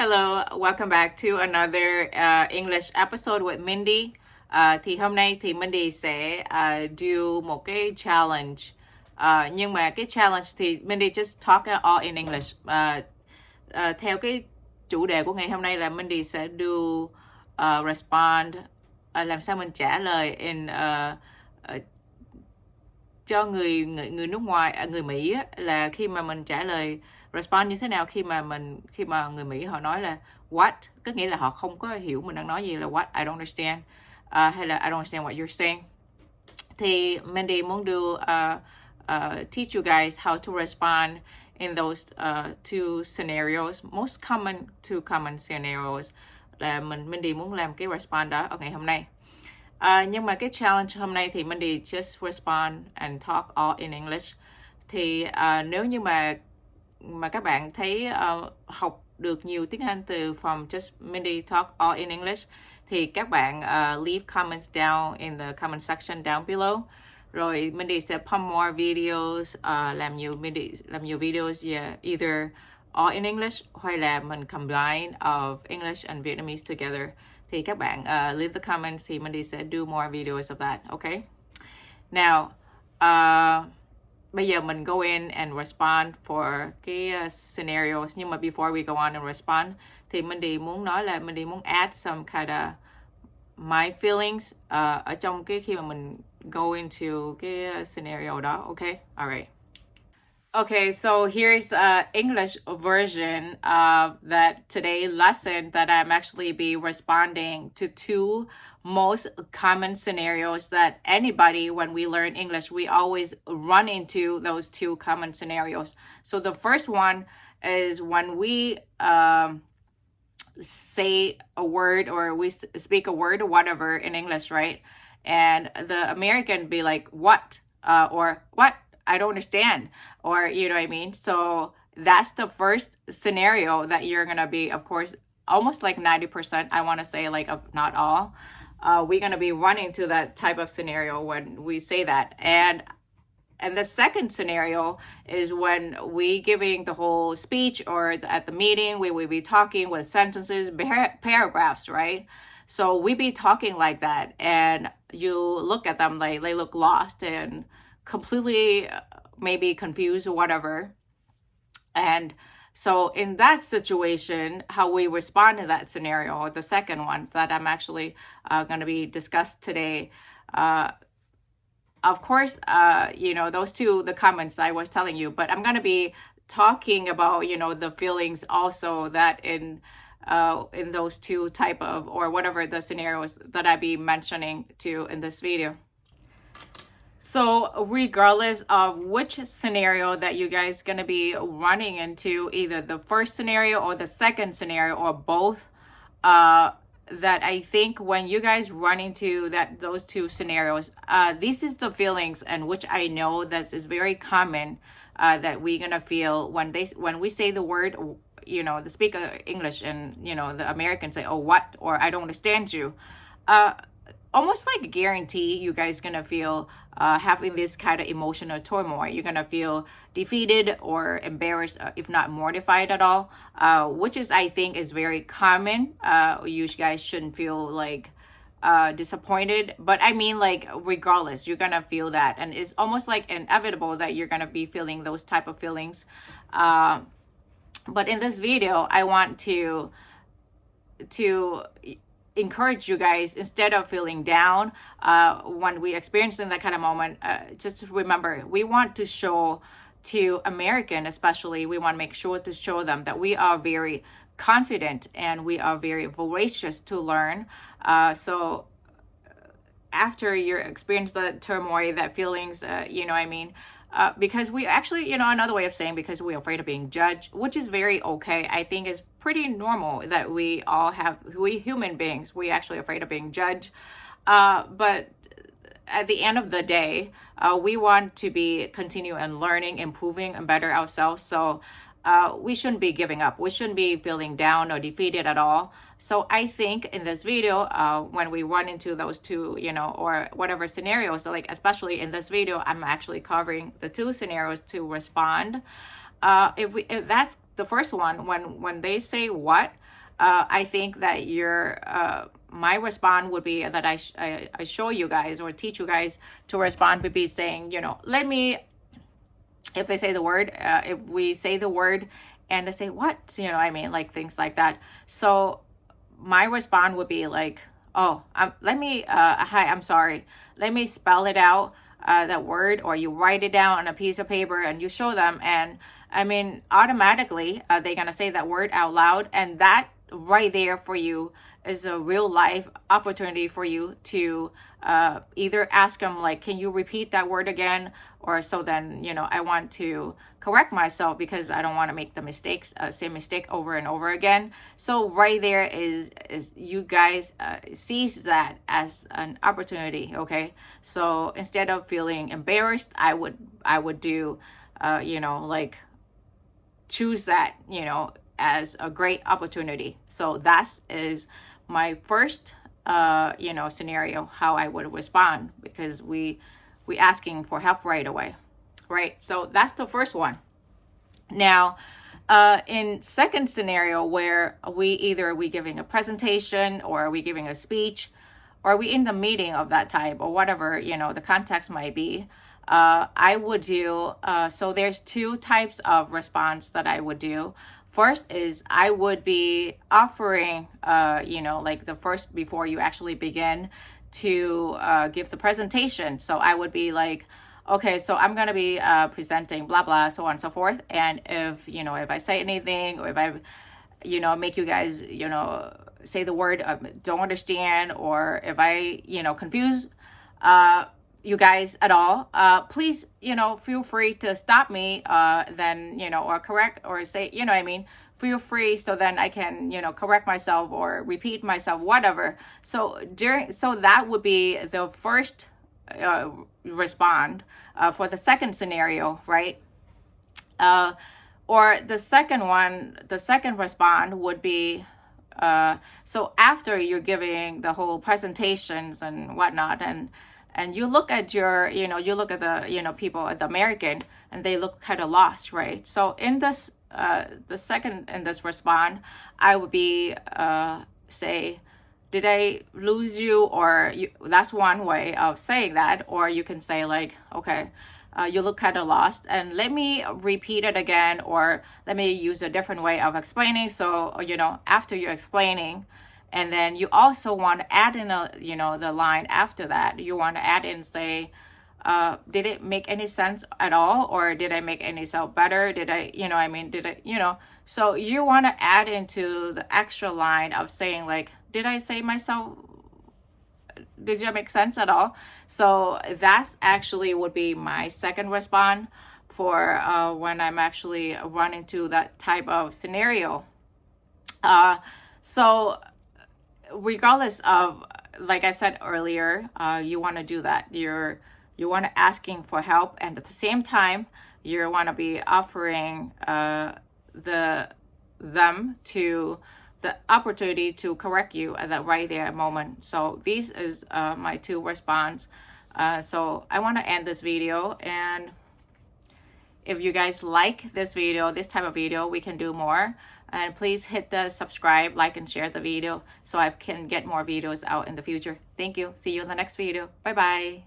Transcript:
Hello, welcome back to another English episode with Mindy. Thì hôm nay thì Mindy sẽ do một cái challenge. Nhưng mà cái challenge thì Mindy just talk all in English. Theo cái chủ đề của ngày hôm nay là Mindy sẽ do respond, làm sao mình trả lời in cho người nước ngoài, người Mỹ á, là khi mà mình trả lời respond như thế nào khi mà người Mỹ họ nói là what, có nghĩa là họ không có hiểu mình đang nói gì, là what, I don't understand, hay là I don't understand what you're saying. Thì Mandy muốn teach you guys how to respond in those two scenarios, most common, two common scenarios, là Mandy muốn làm cái respond đó ở ngày hôm nay. Nhưng mà cái challenge hôm nay thì Mandy just respond and talk all in English. Thì nếu như mà các bạn thấy học được nhiều tiếng Anh từ from just Mindy talk all in English, thì các bạn leave comments down in the comment section down below. Rồi Mindy sẽ pump more videos, làm nhiều videos, either all in English hay là mình combine of English and Vietnamese together. Thì các bạn leave the comments thì Mindy sẽ do more videos of that, okay? Now, bây giờ mình go in and respond for cái scenarios. Nhưng mà before we go on and respond thì Mindy muốn nói là Mindy muốn add some kind of my feelings ở trong cái khi mà mình go into cái scenario đó, okay? Alright. Okay, so here's a English version of that today lesson that I'm actually be responding to two most common scenarios that anybody, when we learn English, we always run into those two common scenarios. So the first one is when we say a word or we speak a word or whatever in English, right? And the American be like, what? Or what? I don't understand, or you know what I mean? So that's the first scenario that you're gonna be, of course, almost like 90%, I want to say, like, not all, we're gonna be running to that type of scenario when we say that. And the second scenario is when we giving the whole speech, or at the meeting we will be talking with sentences, paragraphs, right? So we be talking like that, and you look at them like they look lost and completely maybe confused or whatever. And so in that situation, how we respond to that scenario, or the second one that I'm actually going to be discussed today, of course, those two, the comments I was telling you, but I'm going to be talking about, the feelings also that in those two type of, or whatever the scenarios that I be mentioning to in this video. So regardless of which scenario that you guys gonna be running into, either the first scenario or the second scenario or both, that I think when you guys run into those two scenarios, this is the feelings, and which I know that is very common, that we're gonna feel when we say the word, the speaker English, and the Americans say, oh, what, or I don't understand you. Almost like a guarantee you guys gonna feel having this kind of emotional turmoil. You're gonna feel defeated or embarrassed, if not mortified at all, which is, I think, is very common. You guys shouldn't feel like disappointed, but I mean, like, regardless, you're gonna feel that, and it's almost like inevitable that you're gonna be feeling those type of feelings. But in this video, I want to encourage you guys, instead of feeling down when we experience in that kind of moment, just remember, we want to show to American, especially, we want to make sure to show them that we are very confident and we are very voracious to learn. So after you experience that turmoil, that feelings, because we actually, another way of saying, because we're afraid of being judged, which is very okay. I think it's pretty normal that we human beings, we actually afraid of being judged. But at the end of the day, we want to continue and learning, improving, and better ourselves. So we shouldn't be giving up. We shouldn't be feeling down or defeated at all. So I think in this video, when we run into those two, or whatever scenarios, so like, especially in this video, I'm actually covering the two scenarios to respond. If that's the first one, when they say what, I think that my response would be that I show you guys or teach you guys to respond would be saying, let me, if they say the word, if we say the word and they say, what, like things like that. So my response would be like, oh, let me, hi, I'm sorry. Let me spell it out, that word, or you write it down on a piece of paper and you show them. And automatically, they're going to say that word out loud. And that right there for you is a real life opportunity for you to either ask them, like, can you repeat that word again? Or so then, I want to correct myself because I don't want to make the same mistake over and over again. So right there is you guys sees that as an opportunity. Okay. So instead of feeling embarrassed, I would do, like choose that, as a great opportunity. So that is my first, scenario, how I would respond, because we asking for help right away, right? So that's the first one. Now, in second scenario, where we giving a presentation, or are we giving a speech, or are we in the meeting of that type, or whatever, the context might be, I would do, so there's two types of response that I would do. First is I would be offering, like the first, before you actually begin to give the presentation. So I would be like, okay, so I'm going to be presenting blah, blah, so on and so forth. And if I say anything, or if I, make you guys, say the word don't understand, or if I, confuse you guys at all, please, feel free to stop me, then, or correct, or say, feel free, so then I can, correct myself or repeat myself, whatever. So that would be the first respond for the second scenario, right? Or the second respond would be, so after you're giving the whole presentations and whatnot, and you look at the, people at the American, and they look kind of lost, right? So in this, the second in this respond, I would be, say, did I lose you? Or that's one way of saying that. Or you can say like, okay, you look kind of lost, and let me repeat it again, or let me use a different way of explaining. So, after you're explaining, and then you also want to add in the line after that, you want to add in, say, did it make any sense at all? Or did I make any sense better? Did I, so you want to add into the extra line of saying like, did I say myself, did you make sense at all? So that's actually would be my second response for when I'm actually run into that type of scenario. So regardless of, like I said earlier, you want to do that. You want to asking for help, and at the same time, you want to be offering them to the opportunity to correct you at that right there moment. So these is my two response. So I want to end this video, and if you guys like this video, this type of video, we can do more. And please hit the subscribe, like, and share the video so I can get more videos out in the future. Thank you. See you in the next video. Bye-bye.